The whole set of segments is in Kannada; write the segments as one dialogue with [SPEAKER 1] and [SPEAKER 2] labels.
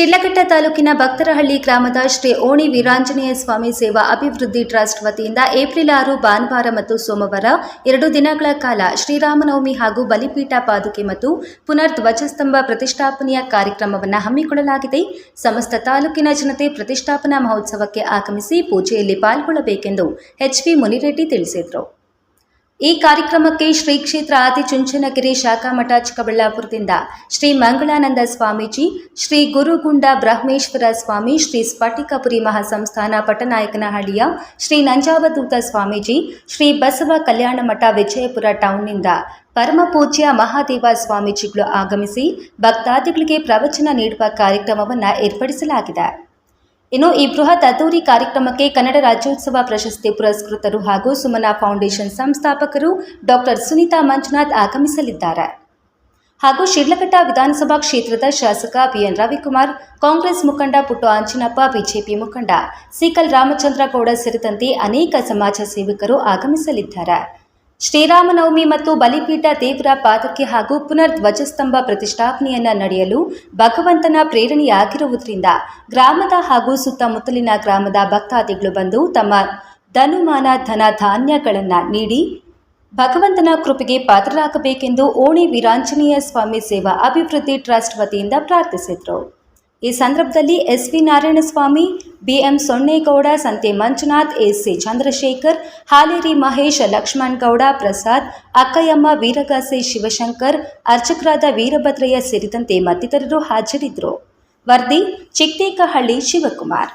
[SPEAKER 1] ಶಿಡ್ಲಘಟ್ಟ ತಾಲೂಕಿನ ಭಕ್ತರಹಳ್ಳಿ ಗ್ರಾಮದ ಶ್ರೀ ಓಣಿ ವೀರಾಂಜನೇಯ ಸ್ವಾಮಿ ಸೇವಾ ಅಭಿವೃದ್ಧಿ ಟ್ರಸ್ಟ್ ವತಿಯಿಂದ ಏಪ್ರಿಲ್ 6 ಭಾನುವಾರ ಮತ್ತು ಸೋಮವಾರ 2 ದಿನಗಳ ಕಾಲ ಶ್ರೀರಾಮನವಮಿ ಹಾಗೂ ಬಲಿಪೀಠ ಪಾದುಕೆ ಮತ್ತು ಪುನರ್ ಧ್ವಜಸ್ತಂಭ ಪ್ರತಿಷ್ಠಾಪನೆಯ ಕಾರ್ಯಕ್ರಮವನ್ನು ಹಮ್ಮಿಕೊಳ್ಳಲಾಗಿದೆ. ಸಮಸ್ತ ತಾಲೂಕಿನ ಜನತೆ ಪ್ರತಿಷ್ಠಾಪನಾ ಮಹೋತ್ಸವಕ್ಕೆ ಆಗಮಿಸಿ ಪೂಜೆಯಲ್ಲಿ ಪಾಲ್ಗೊಳ್ಳಬೇಕೆಂದು ಎಚ್.ವಿ. ಮುನಿರೆಡ್ಡಿ ತಿಳಿಸಿದರು. ಈ ಕಾರ್ಯಕ್ರಮಕ್ಕೆ ಶ್ರೀ ಕ್ಷೇತ್ರ ಆದಿಚುಂಚನಗಿರಿ ಶಾಖಾಮಠ ಚಿಕ್ಕಬಳ್ಳಾಪುರದಿಂದ ಶ್ರೀ ಮಂಗಳಾನಂದ ಸ್ವಾಮೀಜಿ, ಶ್ರೀ ಗುರುಗುಂಡ ಬ್ರಹ್ಮೇಶ್ವರ ಸ್ವಾಮಿ, ಶ್ರೀ ಸ್ಫಟಿಕಪುರಿ ಮಹಾಸಂಸ್ಥಾನ ಪಟ್ಟನಾಯಕನಹಳ್ಳಿಯ ಶ್ರೀ ನಂಜಾವಧೂತ ಸ್ವಾಮೀಜಿ, ಶ್ರೀ ಬಸವ ಕಲ್ಯಾಣ ಮಠ ವಿಜಯಪುರ ಟೌನ್ನಿಂದ ಪರಮಪೂಜ್ಯ ಮಹಾದೇವ ಸ್ವಾಮೀಜಿಗಳು ಆಗಮಿಸಿ ಭಕ್ತಾದಿಗಳಿಗೆ ಪ್ರವಚನ ನೀಡುವ ಕಾರ್ಯಕ್ರಮವನ್ನು ಏರ್ಪಡಿಸಲಾಗಿದೆ. ಇನ್ನು ಈ ಬೃಹತ್ ಅದ್ದೂರಿ ಕಾರ್ಯಕ್ರಮಕ್ಕೆ ಕನ್ನಡ ರಾಜ್ಯೋತ್ಸವ ಪ್ರಶಸ್ತಿ ಪುರಸ್ಕೃತರು ಹಾಗೂ ಸುಮನಾ ಫೌಂಡೇಶನ್ ಸಂಸ್ಥಾಪಕರು ಡಾಕ್ಟರ್ ಸುನೀತಾ ಮಂಜುನಾಥ್ ಆಗಮಿಸಲಿದ್ದಾರೆ. ಹಾಗೂ ಶಿಡ್ಲಘಟ್ಟ ವಿಧಾನಸಭಾ ಕ್ಷೇತ್ರದ ಶಾಸಕ ಬಿಎನ್ ರವಿಕುಮಾರ್, ಕಾಂಗ್ರೆಸ್ ಮುಖಂಡ ಪುಟ್ಟು ಆಂಜಿನಪ್ಪ, ಬಿಜೆಪಿ ಮುಖಂಡ ಸಿಕಲ್ ರಾಮಚಂದ್ರಗೌಡ ಸೇರಿದಂತೆ ಅನೇಕ ಸಮಾಜ ಸೇವಕರು ಆಗಮಿಸಲಿದ್ದಾರೆ. ಶ್ರೀರಾಮನವಮಿ ಮತ್ತು ಬಲಿಪೀಠ ದೇವರ ಪಾದಕ್ಕೆ ಹಾಗೂ ಪುನರ್ ಧ್ವಜಸ್ತಂಭ ಪ್ರತಿಷ್ಠಾಪನೆಯನ್ನ ನಡೆಯಲು ಭಗವಂತನ ಪ್ರೇರಣೆಯಾಗಿರುವುದರಿಂದ ಗ್ರಾಮದ ಹಾಗೂ ಸುತ್ತಮುತ್ತಲಿನ ಗ್ರಾಮದ ಭಕ್ತಾದಿಗಳು ಬಂದು ತಮ್ಮ ಧನುಮಾನ ಧನ ಧಾನ್ಯಗಳನ್ನು ನೀಡಿ ಭಗವಂತನ ಕೃಪೆಗೆ ಪಾತ್ರರಾಗಬೇಕೆಂದು ಓಣಿ ವೀರಾಂಜನೇಯ ಸ್ವಾಮಿ ಸೇವಾ ಅಭಿವೃದ್ಧಿ ಟ್ರಸ್ಟ್ ವತಿಯಿಂದ ಪ್ರಾರ್ಥಿಸಿದರು. ಈ ಸಂದರ್ಭದಲ್ಲಿ ಎಸ್.ವಿ. ನಾರಾಯಣಸ್ವಾಮಿ, ಬಿ.ಎಂ. ಸೊನ್ನೇಗೌಡ, ಸಂತೆ ಮಂಜುನಾಥ್, ಎಸ್.ಸಿ. ಚಂದ್ರಶೇಖರ್, ಹಾಲೇರಿ ಮಹೇಶ್, ಲಕ್ಷ್ಮಣ್ ಗೌಡ, ಪ್ರಸಾದ್, ಅಕ್ಕಯ್ಯಮ್ಮ, ವೀರಗಾಸೆ ಶಿವಶಂಕರ್, ಅರ್ಚಕರಾದ ವೀರಭದ್ರಯ್ಯ ಸೇರಿದಂತೆ ಮತ್ತಿತರರು ಹಾಜರಿದ್ದರು. ವರದಿ ಚಿಕ್ಕದೇಕಹಳ್ಳಿ ಶಿವಕುಮಾರ್.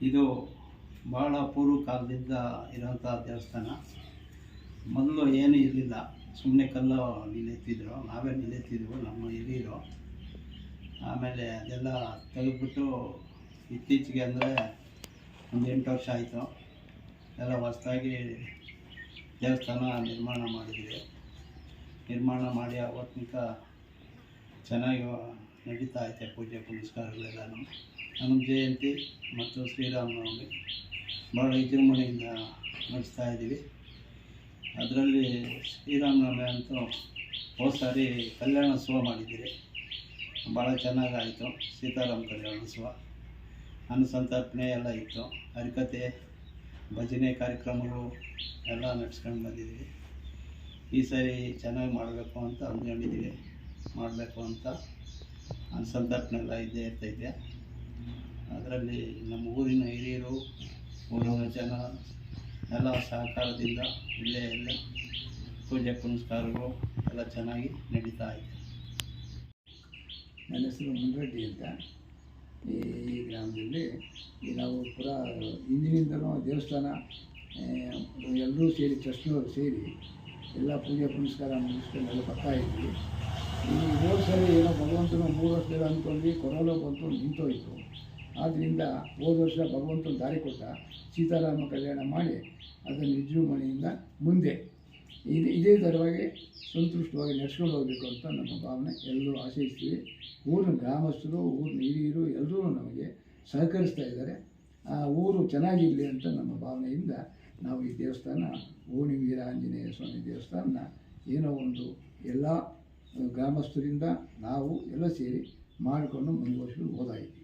[SPEAKER 2] ಇದು ಬಹಳ ಪೂರ್ವ ಕಾಲದಿಂದ ಇರೋಂಥ ದೇವಸ್ಥಾನ. ಮೊದಲು ಏನೂ ಇರಲಿಲ್ಲ, ಸುಮ್ಮನೆ ಕಲ್ಲು ನಿಲೆತ್ತಿದ್ರು, ನಾವೇ ನಿಲೆತ್ತಿದ್ವು ನಮ್ಮ ಹಿರಿಯರು. ಆಮೇಲೆ ಅದೆಲ್ಲ ತೆಗೆದುಬಿಟ್ಟು ಇತ್ತೀಚೆಗೆ ಅಂದರೆ ಒಂದು 8 ವರ್ಷ ಆಯಿತು, ಎಲ್ಲ ಹೊಸದಾಗಿ ದೇವಸ್ಥಾನ ನಿರ್ಮಾಣ ಮಾಡಿದ್ವಿ. ನಿರ್ಮಾಣ ಮಾಡಿ ಅವತ್ತಿನ ಚೆನ್ನಾಗಿ ನಡೀತಾ ಐತೆ ಪೂಜೆ ಪುನಸ್ಕಾರಗಳೆಲ್ಲನೂ. ಹನುಮ ಜಯಂತಿ ಮತ್ತು ಶ್ರೀರಾಮನವಮಿ ಭಾಳ ವಿಜೃಂಭಣೆಯಿಂದ ನಡೆಸ್ತಾ ಇದ್ದೀವಿ. ಅದರಲ್ಲಿ ಶ್ರೀರಾಮನವಮಿ ಅಂತೂ ಹೋದ ಸಾರಿ ಕಲ್ಯಾಣೋತ್ಸವ ಮಾಡಿದ್ದೀರಿ, ಭಾಳ ಚೆನ್ನಾಗಾಯಿತು. ಸೀತಾರಾಮ ಕಲ್ಯಾಣೋತ್ಸವ, ಅನ್ನಸಂತರ್ಪಣೆ ಎಲ್ಲ ಇತ್ತು, ಹರಿಕತೆ, ಭಜನೆ ಕಾರ್ಯಕ್ರಮಗಳು ಎಲ್ಲ ನಡೆಸ್ಕೊಂಡು ಬಂದಿದ್ದೀವಿ. ಈ ಸಾರಿ ಚೆನ್ನಾಗಿ ಮಾಡಬೇಕು ಅಂತ ಅಂದ್ಕೊಂಡಿದ್ದೀವಿ. ಮಾಡಬೇಕು ಅಂತ ಅನ್ನಸಂತರ್ಪಣೆ ಎಲ್ಲ ಇದ್ದೇ ಇರ್ತೈತೆ. ಅದರಲ್ಲಿ ನಮ್ಮ ಊರಿನ ಹಿರಿಯರು, ಊರಿನ ಜನ ಎಲ್ಲ ಸಹಕಾರದಿಂದ ಇಲ್ಲೇ ಎಲ್ಲ ಪೂಜೆ ಪುನಸ್ಕಾರಗಳು ಎಲ್ಲ ಚೆನ್ನಾಗಿ ನಡೀತಾ ಇದೆ.
[SPEAKER 3] ನನ್ನ ಹೆಸರು ಮುನಿರೆಡ್ಡಿ ಅಂತ. ಈ ಗ್ರಾಮದಲ್ಲಿ ನಾವು ಹಿಂದಿನಿಂದಲೂ ದೇವಸ್ಥಾನ ಎಲ್ಲರೂ ಸೇರಿ ಟ್ರಸ್ಟ್ನವರು ಸೇರಿ ಎಲ್ಲ ಪೂಜೆ ಪುನಸ್ಕಾರ ಮುಗಿಸ್ಕೊಂಡು ಎಲ್ಲ ಬರ್ತಾ ಇದ್ವಿ. ಈ ಹೋದ ಸರಿ ಏನೋ ಭಗವಂತನ 3 ವರ್ಷದಲ್ಲಿ ಅಂದ್ಕೊಂಡ್ವಿ, ಕೊರೋನಾ ಬಂತು, ನಿಂತೋಯಿತು. ಆದ್ದರಿಂದ ಹೋದ ವರ್ಷ ಭಗವಂತನ ದಾರಿ ಕೊಟ್ಟ, ಸೀತಾರಾಮ ಕಲ್ಯಾಣ ಮಾಡಿ ಅದನ್ನು ವಿಜೃಂಭಣೆಯಿಂದ ಮುಂದೆ ಇದೇ ಥರವಾಗಿ ಸಂತುಷ್ಟವಾಗಿ ನಡೆಸ್ಕೊಂಡು ಹೋಗಬೇಕು ಅಂತ ನಮ್ಮ ಭಾವನೆ. ಎಲ್ಲರೂ ಆಶಯಿಸ್ತೀವಿ. ಊರಿನ ಗ್ರಾಮಸ್ಥರು, ಊರಿನ ಹಿರಿಯರು ಎಲ್ಲರೂ ನಮಗೆ ಸಹಕರಿಸ್ತಾ ಇದ್ದಾರೆ. ಆ ಊರು ಚೆನ್ನಾಗಿರಲಿ ಅಂತ ನಮ್ಮ ಭಾವನೆಯಿಂದ ನಾವು ಈ ದೇವಸ್ಥಾನ ಓಣಿ ವೀರಾಂಜನೇಯ ಸ್ವಾಮಿ ದೇವಸ್ಥಾನ ಏನೋ ಒಂದು ಎಲ್ಲ ಗ್ರಾಮಸ್ಥರಿಂದ ನಾವು ಎಲ್ಲ ಸೇರಿ ಮಾಡಿಕೊಂಡು ಮುಂದುವರಿಸ್ಕೊಂಡು ಹೋದಾಯಿದ್ದೀವಿ.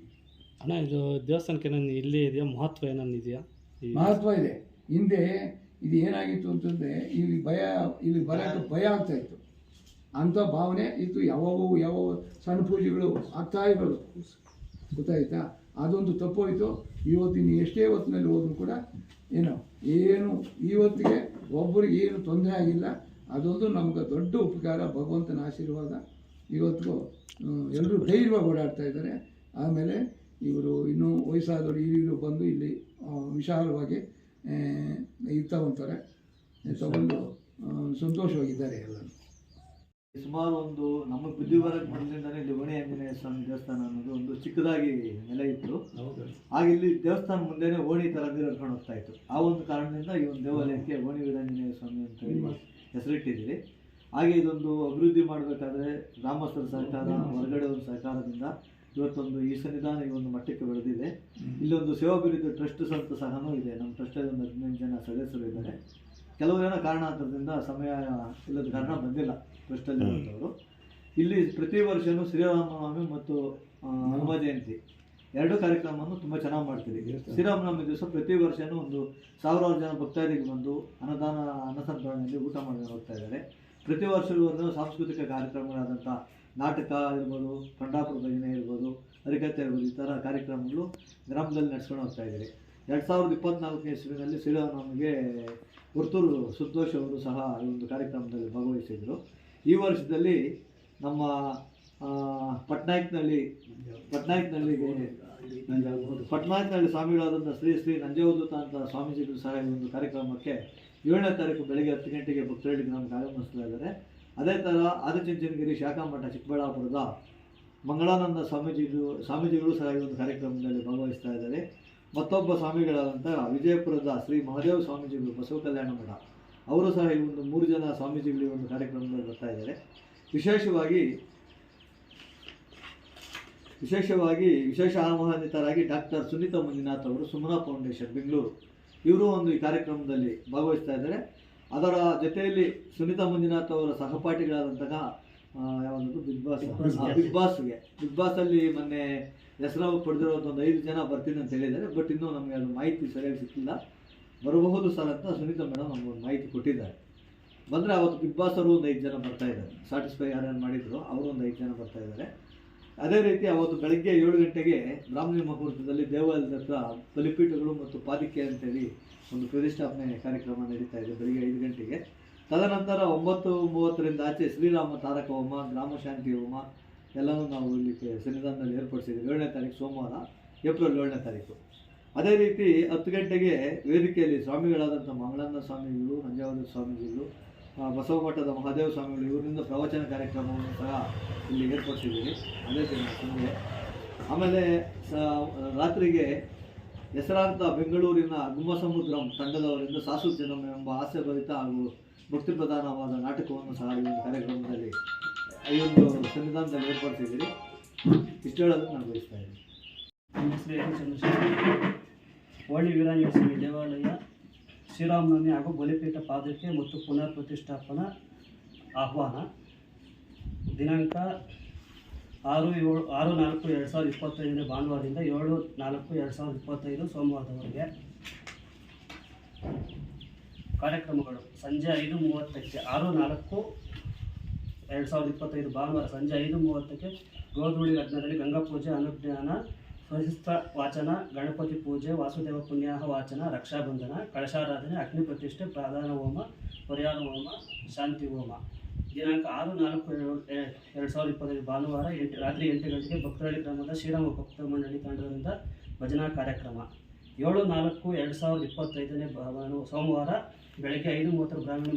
[SPEAKER 4] ಅಣ್ಣ, ಇದು ದೇವಸ್ಥಾನಕ್ಕೆ ಏನಾದ್ರು ಇಲ್ಲಿ ಇದೆಯಾ, ಮಹತ್ವ ಏನಾದ್ರು ಇದೆಯಾ?
[SPEAKER 3] ಮಹತ್ವ ಇದೆ. ಹಿಂದೆ ಇದು ಏನಾಗಿತ್ತು ಅಂತಂದರೆ ಇಲ್ಲಿ ಬರೋಕ್ಕೆ ಭಯ ಆಗ್ತಾಯಿತ್ತು, ಅಂಥ ಭಾವನೆ ಇತ್ತು. ಯಾವ ಸಣ್ಣ ಪೂಜೆಗಳು ಆಗ್ತಾಯಿಗಳು, ಗೊತ್ತಾಯ್ತಾ? ಅದೊಂದು ತಪ್ಪೋಯಿತು. ಇವತ್ತಿನ ಎಷ್ಟೇ ಹೊತ್ತಿನಲ್ಲಿ ಹೋದ್ರೂ ಕೂಡ ಏನು ಇವತ್ತಿಗೆ ಒಬ್ಬರಿಗೆ ಏನು ತೊಂದರೆ ಆಗಿಲ್ಲ. ಅದೊಂದು ನಮ್ಗೆ ದೊಡ್ಡ ಉಪಕಾರ, ಭಗವಂತನ ಆಶೀರ್ವಾದ. ಇವತ್ತಿಗೂ ಎಲ್ಲರೂ ಧೈರ್ಯವಾಗಿ ಓಡಾಡ್ತಾ ಇದ್ದಾರೆ. ಆಮೇಲೆ ಇವರು ಇನ್ನೂ ವಯಸ್ಸಾದವರು ಹಿರಿಯರು ಬಂದು ಇಲ್ಲಿ ವಿಶಾಲವಾಗಿ ಇರ್ತಾವಂತಾರೆ, ತಗೊಂಡು ಸಂತೋಷವಾಗಿದ್ದಾರೆ ಎಲ್ಲರೂ.
[SPEAKER 5] ಸುಮಾರು ಒಂದು ನಮ್ಮ ಬುದ್ಧಿವರಕ್ಕೆ ಮೊದಲಿಂದಲೇ ಇಲ್ಲಿ ಓಣಿ ಆಂಜನೇಯ ಸ್ವಾಮಿ ದೇವಸ್ಥಾನ ಅನ್ನೋದು ಒಂದು ಚಿಕ್ಕದಾಗಿ ನೆಲೆ ಇತ್ತು. ಆಗ ಇಲ್ಲಿ ದೇವಸ್ಥಾನ ಮುಂದೆನೇ ಓಣಿ ಥರ ನೀರು ಹರ್ಕೊಂಡು ಹೋಗ್ತಾ ಇತ್ತು. ಆ ಒಂದು ಕಾರಣದಿಂದ ಈ ಒಂದು ದೇವಾಲಯಕ್ಕೆ ಓಣಿ ವೀರಾಂಜನೇಯ ಸ್ವಾಮಿ ಅಂತ ಹೇಳಿ ಹೆಸರಿಟ್ಟಿದ್ದೀರಿ. ಹಾಗೆ ಇದೊಂದು ಅಭಿವೃದ್ಧಿ ಮಾಡಬೇಕಾದ್ರೆ ಗ್ರಾಮಸ್ಥರ ಸಹಕಾರ, ಹೊರಗಡೆ ಒಂದು ಸಹಕಾರದಿಂದ ಇವತ್ತೊಂದು ಈ ಸನ್ನಿಧಾನ ಈ ಒಂದು ಮಟ್ಟಕ್ಕೆ ಬೆಳೆದಿದೆ. ಇಲ್ಲೊಂದು ಸೇವಾಭಿವೃದ್ಧಿ ಟ್ರಸ್ಟ್ ಅಂತ ಸಹ ಇದೆ. ನಮ್ಮ ಟ್ರಸ್ಟಲ್ಲಿ ಒಂದು 15 ಜನ ಸದಸ್ಯರು ಇದ್ದಾರೆ. ಕೆಲವು ಏನೋ ಕಾರಣಾಂತರದಿಂದ ಸಮಯ ಇಲ್ಲದ ಕಾರಣ ಬಂದಿಲ್ಲ ಟ್ರಸ್ಟಲ್ಲಿರುವಂಥವರು. ಇಲ್ಲಿ ಪ್ರತಿ ವರ್ಷವೂ ಶ್ರೀರಾಮನವಮಿ ಮತ್ತು ಹನುಮ ಜಯಂತಿ ಎರಡು ಕಾರ್ಯಕ್ರಮವನ್ನು ತುಂಬ ಚೆನ್ನಾಗಿ ಮಾಡ್ತೀವಿ. ಶ್ರೀರಾಮನವಮಿ ದಿವಸ ಪ್ರತಿ ವರ್ಷವೂ ಒಂದು 1000 ಜನ ಭಕ್ತಾದಿಗಳು ಬಂದು ಅನ್ನಸಂತರಣೆಯಲ್ಲಿ ಊಟ ಮಾಡಿ ಹೋಗ್ತಾ ಇದ್ದಾರೆ. ಪ್ರತಿ ವರ್ಷವೂ ಸಾಂಸ್ಕೃತಿಕ ಕಾರ್ಯಕ್ರಮಗಳಾದಂಥ ನಾಟಕ ಇರ್ಬೋದು, ಪಂಡಾಪುರ ಭಜನೆ ಇರ್ಬೋದು, ಹರಿಕಥೆ ಇರ್ಬೋದು, ಈ ಥರ ಕಾರ್ಯಕ್ರಮಗಳು ಗ್ರಾಮದಲ್ಲಿ ನಡೆಸ್ಕೊಂಡು ಹೋಗ್ತಾ ಇದ್ದಾರೆ. 2024ನೇ ಇಸ್ವಿನಲ್ಲಿ ಶ್ರೀರಾಮನವಮಿಗೆ ವರ್ತೂರು ಸಂತೋಷ್ ಅವರು ಸಹ ಈ ಒಂದು ಕಾರ್ಯಕ್ರಮದಲ್ಲಿ ಭಾಗವಹಿಸಿದರು. ಈ ವರ್ಷದಲ್ಲಿ ನಮ್ಮ ಪಟ್ನಾಯಕ್ನಲ್ಲಿ ಸ್ವಾಮಿಗಳಾದಂಥ ಶ್ರೀ ಶ್ರೀ ನಂಜಾವಧೂತ ಅಂತ ಸ್ವಾಮೀಜಿಗಳು ಸಹ ಈ ಒಂದು ಕಾರ್ಯಕ್ರಮಕ್ಕೆ 7ನೇ ತಾರೀಕು ಬೆಳಗ್ಗೆ 10 ಗಂಟೆಗೆ ಭಕ್ತರಳ್ಳಿ ಗ್ರಾಮಕ್ಕೆ ಆಗಮಿಸ್ತಾ ಇದ್ದಾರೆ. ಅದೇ ಥರ ಆದಿಚುಂಚನಗಿರಿ ಶಾಖಾ ಮಠ ಚಿಕ್ಕಬಳ್ಳಾಪುರದ ಮಂಗಳಾನಂದ ಸ್ವಾಮೀಜಿಗಳು ಸಹ ಈ ಒಂದು ಕಾರ್ಯಕ್ರಮದಲ್ಲಿ ಭಾಗವಹಿಸ್ತಾ ಇದ್ದಾರೆ. ಮತ್ತೊಬ್ಬ ಸ್ವಾಮಿಗಳಾದಂಥ ವಿಜಯಪುರದ ಶ್ರೀ ಮಹಾದೇವ ಸ್ವಾಮೀಜಿಗಳು ಬಸವ ಕಲ್ಯಾಣ ಮಠ ಅವರು ಸಹ ಈ ಒಂದು 3 ಜನ ಸ್ವಾಮೀಜಿಗಳು ಈ ಒಂದು ಕಾರ್ಯಕ್ರಮದಲ್ಲಿ ಬರ್ತಾ ಇದ್ದಾರೆ. ವಿಶೇಷ ಆಹ್ವಾನಿತರಾಗಿ ಡಾಕ್ಟರ್ ಸುನೀತಾ ಮಂಜುನಾಥ್ ಅವರು ಸುಮನಾ ಫೌಂಡೇಶನ್ ಬೆಂಗಳೂರು ಇವರು ಒಂದು ಈ ಕಾರ್ಯಕ್ರಮದಲ್ಲಿ ಭಾಗವಹಿಸ್ತಾ ಇದ್ದಾರೆ. ಅದರ ಜೊತೆಯಲ್ಲಿ ಸುನೀತಾ ಮಂಜುನಾಥ್ ಅವರ ಸಹಪಾಠಿಗಳಾದಂತಹ ಯಾವುದಾದ್ರು ಬಿಗ್ ಬಾಸಲ್ಲಿ ಮೊನ್ನೆ ಹೆಸರು ಪಡೆದಿರೋಂಥ ಒಂದು 5 ಜನ ಬರ್ತೀನಿ ಅಂತ ಹೇಳಿದ್ದಾರೆ. ಬಟ್ ಇನ್ನೂ ನಮಗೆ ಅದು ಮಾಹಿತಿ ಸರಿಯಾಗಿ ಸಿಕ್ಕಿಲ್ಲ. ಬರಬಹುದು ಸರ್ ಅಂತ ಸುನೀತಾ ಮೇಡಮ್ ನಮಗೊಂದು ಮಾಹಿತಿ ಕೊಟ್ಟಿದ್ದಾರೆ. ಬಂದರೆ ಅವತ್ತು ಬಿಗ್ ಬಾಸ್ ಅವರು ಒಂದು 5 ಜನ ಬರ್ತಾ ಇದ್ದಾರೆ. ಸ್ಯಾಟಿಸ್ಫೈ ಯಾರ್ಯಾರು ಮಾಡಿದ್ರು ಅವರು ಒಂದು 5 ಜನ ಬರ್ತಾ ಇದ್ದಾರೆ. ಅದೇ ರೀತಿ ಅವತ್ತು ಬೆಳಗ್ಗೆ 7 ಗಂಟೆಗೆ ಬ್ರಾಹ್ಮಣಿ ಮುಹೂರ್ತದಲ್ಲಿ ದೇವಾಲಯದ ಹತ್ರ ಬಲಿಪೀಠಗಳು ಮತ್ತು ಪಾದಿಕೆ ಅಂತೇಳಿ ಒಂದು ಪ್ರತಿಷ್ಠಾಪನೆ ಕಾರ್ಯಕ್ರಮ ನಡೀತಾ ಇದೆ ಬೆಳಗ್ಗೆ 5 ಗಂಟೆಗೆ. ತದನಂತರ 9:30ರಿಂದ ಆಚೆ ಶ್ರೀರಾಮ ತಾರಕ ಹೋಮ, ಗ್ರಾಮ ಶಾಂತಿ ಹೋಮ ಎಲ್ಲವೂ ನಾವು ಇಲ್ಲಿ ಸನ್ನಿಧಾನದಲ್ಲಿ ಏರ್ಪಡಿಸಿದ್ದೀವಿ. 7ನೇ ತಾರೀಕು ಸೋಮವಾರ, ಏಪ್ರಿಲ್ 7ನೇ ತಾರೀಕು. ಅದೇ ರೀತಿ 10 ಗಂಟೆಗೆ ವೇದಿಕೆಯಲ್ಲಿ ಸ್ವಾಮಿಗಳಾದಂಥ ಮಂಗಳಾನಂದ ಸ್ವಾಮಿಗಳು, ನಂಜಾವಧೂತ ಸ್ವಾಮೀಜಿಗಳು, ಬಸವ ಮಠದ ಮಹಾದೇವ ಸ್ವಾಮಿಗಳು ಇವರಿಂದ ಪ್ರವಚನ ಕಾರ್ಯಕ್ರಮವನ್ನು ಸಹ ಇಲ್ಲಿ ಏರ್ಪಡಿಸಿದ್ದೀವಿ ಅದೇ ದಿನ ಸಂಜೆ. ಆಮೇಲೆ ರಾತ್ರಿಗೆ ಹೆಸರಾಂತ ಬೆಂಗಳೂರಿನ ಗುಮ್ಮಸಮುದ್ರಂ ತಂಡದವರಿಂದ ಸಾಸು ಜನಂ ಎಂಬ ಹಾಸ್ಯಭರಿತ ಹಾಗೂ ಭಕ್ತಿ ಪ್ರಧಾನವಾದ ನಾಟಕವನ್ನು ಸಹ ಈ ಒಂದು ಕಾರ್ಯಕ್ರಮದಲ್ಲಿ ಈ ಒಂದು ಸನ್ನಿಧಾನದಲ್ಲಿ ಏರ್ಪಡಿಸಿದ್ದೀರಿ. ಇಷ್ಟು ಹೇಳೋದನ್ನು ನಾನು ಬಯಸ್ತಾ ಇದ್ದೀನಿ.
[SPEAKER 4] ನಮ್ಮ ಶ್ರೀ ಚಂದ್ರಶೇಖರ್ ಹೋಳಿ ವೀರಾಂಜನೇಯ ಸ್ವಾಮಿ ದೇವಾಲಯ ಶ್ರೀರಾಮನವಮಿ ಹಾಗೂ ಬಲಿಪೀಠ ಪಾದಕೆ ಮತ್ತು ಪುನರ್ ಪ್ರತಿಷ್ಠಾಪನಾ ಆಹ್ವಾನ ದಿನಾಂಕ 6/4/2025 ಭಾನುವಾರದಿಂದ 7/4/2025 ಸೋಮವಾರದವರೆಗೆ. ಕಾರ್ಯಕ್ರಮಗಳು ಸಂಜೆ 5:30ಕ್ಕೆ 6/4/2025 ಭಾನುವಾರ ಸಂಜೆ 5:30ಕ್ಕೆ ಗೋಧೂಳಿ ಲಗ್ನದಲ್ಲಿ ಗಂಗಾ ಪೂಜೆ, ಅನುಜ್ಞಾನ, ಸ್ವಶಸ್ತ್ರ ವಾಚನ, ಗಣಪತಿ ಪೂಜೆ, ವಾಸುದೇವ ಪುಣ್ಯಾಹ ವಾಚನ, ರಕ್ಷಾಬಂಧನ, ಕಳಶಾರಾಧನೆ, ಅಗ್ನಿ ಪ್ರತಿಷ್ಠೆ, ಪ್ರಧಾನ ಹೋಮ, ಪರಿಹಾರ ಹೋಮ, ಶಾಂತಿ ಹೋಮ. ದಿನಾಂಕ 6/4/2025 ಭಾನುವಾರ ರಾತ್ರಿ 8 ಗಂಟೆಗೆ ಭಕ್ತರಳ್ಳಿ ಗ್ರಾಮದ ಶ್ರೀರಾಮ ಭಕ್ತ ಮಂಡಳಿ ತಂಡದಿಂದ ಭಜನಾ ಕಾರ್ಯಕ್ರಮ. 7/4/2025 ಸೋಮವಾರ ಬೆಳಗ್ಗೆ 5:30 ಬ್ರಾಹ್ಮಣಿ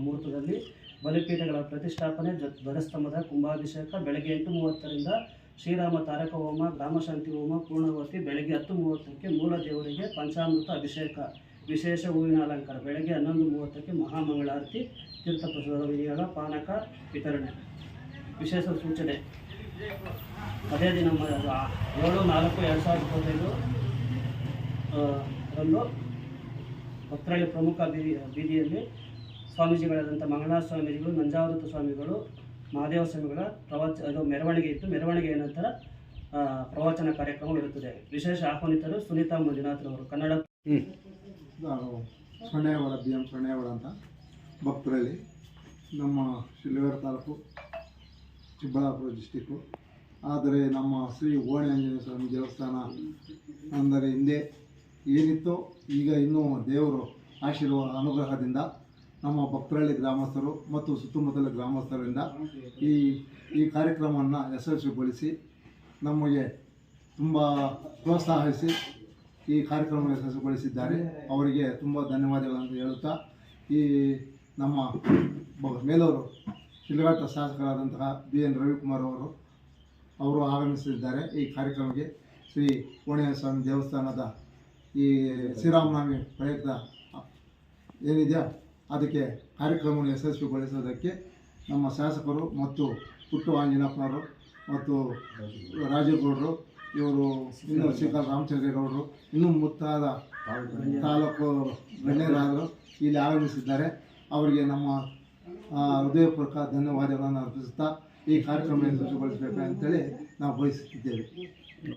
[SPEAKER 4] ಮುಹೂರ್ತದಲ್ಲಿ ಬಲಿಪೀಠಗಳ ಪ್ರತಿಷ್ಠಾಪನೆ, ಧ್ವಜಸ್ತಂಭದ ಕುಂಭಾಭಿಷೇಕ. ಬೆಳಗ್ಗೆ 8:30ರಿಂದ ಶ್ರೀರಾಮ ತಾರಕ ಹೋಮ, ಗ್ರಾಮಶಾಂತಿ ಹೋಮ ಪೂರ್ಣವತಿ. ಬೆಳಗ್ಗೆ 10:30ಕ್ಕೆ ಮೂಲ ದೇವರಿಗೆ ಪಂಚಾಮೃತ ಅಭಿಷೇಕ, ವಿಶೇಷ ಹೂವಿನ ಅಲಂಕಾರ. ಬೆಳಗ್ಗೆ 11:30ಕ್ಕೆ ಮಹಾಮಂಗಳಾರತಿ, ತೀರ್ಥಪ್ರಸಾದ ವಿನಿಯೋಗ, ಪಾನಕ ವಿತರಣೆ. ವಿಶೇಷ ಸೂಚನೆ ಅದೇ ದಿನ 7/4/2025 ರಂದು ಭಕ್ತರಳ್ಳಿ ಪ್ರಮುಖ ಬೀದಿಯಲ್ಲಿ ಸ್ವಾಮೀಜಿಗಳಾದಂಥ ಮಂಗಳನಾಥ ಸ್ವಾಮೀಜಿಗಳು, ನಂಜಾವಧೂತ ಸ್ವಾಮಿಗಳು, ಮಹಾದೇವ ಸ್ವಾಮಿಗಳ ಮೆರವಣಿಗೆ ಇತ್ತು. ಮೆರವಣಿಗೆಯ ನಂತರ ಪ್ರವಚನ ಕಾರ್ಯಕ್ರಮ ಇರುತ್ತದೆ. ವಿಶೇಷ ಆಹ್ವಾನಿತರು ಸುನೀತಾ ಮಂಜುನಾಥ್ರವರು. ಕನ್ನಡ
[SPEAKER 6] ಸೊನ್ನೆಯವರ BM ಸೊನ್ನೆಯವರ ಅಂತ ಭಕ್ತರಲ್ಲಿ ನಮ್ಮ ಶಿಲ್ವೇರ ತಾಲೂಕು, ಚಿಕ್ಕಬಳ್ಳಾಪುರ ಡಿಸ್ಟಿಕ್ಕು. ಆದರೆ ನಮ್ಮ ಶ್ರೀ ಓಣಿ ಆಂಜನೇಯ ಸ್ವಾಮಿ ದೇವಸ್ಥಾನ ಅಂದರೆ ಹಿಂದೆ ಏನಿತ್ತೋ ಈಗ ಇನ್ನೂ ದೇವರು ಅನುಗ್ರಹದಿಂದ ನಮ್ಮ ಭಕ್ತರಳ್ಳಿ ಗ್ರಾಮಸ್ಥರು ಮತ್ತು ಸುತ್ತಮುತ್ತಲ ಗ್ರಾಮಸ್ಥರಿಂದ ಈ ಕಾರ್ಯಕ್ರಮವನ್ನು ಯಶಸ್ವಿಗೊಳಿಸಿ ನಮಗೆ ತುಂಬ ಪ್ರೋತ್ಸಾಹಿಸಿ ಈ ಕಾರ್ಯಕ್ರಮ ಯಶಸ್ವಿಗೊಳಿಸಿದ್ದಾರೆ. ಅವರಿಗೆ ತುಂಬ ಧನ್ಯವಾದಗಳನ್ನು ಹೇಳುತ್ತಾ, ಈ ನಮ್ಮ ಮೇಲೂರು ಶಿಲ್ಘಟ್ಟ ಶಾಸಕರಾದಂತಹ BN ರವಿಕುಮಾರ್ ಅವರು ಆಗಮಿಸಿದ್ದಾರೆ. ಈ ಕಾರ್ಯಕ್ರಮಕ್ಕೆ ಶ್ರೀ ಕೋಣೆಯ ಸ್ವಾಮಿ ದೇವಸ್ಥಾನದ ಈ ಶ್ರೀರಾಮನವಮಿ ಪ್ರಯುಕ್ತ ಏನಿದೆಯೋ ಅದಕ್ಕೆ ಕಾರ್ಯಕ್ರಮವನ್ನು ಯಶಸ್ವಿಗೊಳಿಸೋದಕ್ಕೆ ನಮ್ಮ ಶಾಸಕರು ಮತ್ತು ಪುಟ್ಟು ಆಂಜನಪ್ಪನವರು ಮತ್ತು ರಾಜೀವ್ ಗೌಡರು, ಇವರು ಇನ್ನು ಶ್ರೀಕಾಂತ್ ರಾಮಚಂದ್ರೇಗೌಡರು, ಇನ್ನೂ ಮುತ್ತಾದ ತಾಲೂಕು ಗಣ್ಯರಾದರು ಇಲ್ಲಿ ಆಗಮಿಸಿದ್ದಾರೆ. ಅವರಿಗೆ ನಮ್ಮ ಹೃದಯಪೂರ್ವಕ ಧನ್ಯವಾದಗಳನ್ನು ಅರ್ಪಿಸುತ್ತಾ ಈ ಕಾರ್ಯಕ್ರಮ ಯಶಸ್ವಿಗೊಳಿಸಬೇಕು ಅಂತೇಳಿ ನಾವು ಬಯಸುತ್ತಿದ್ದೇವೆ.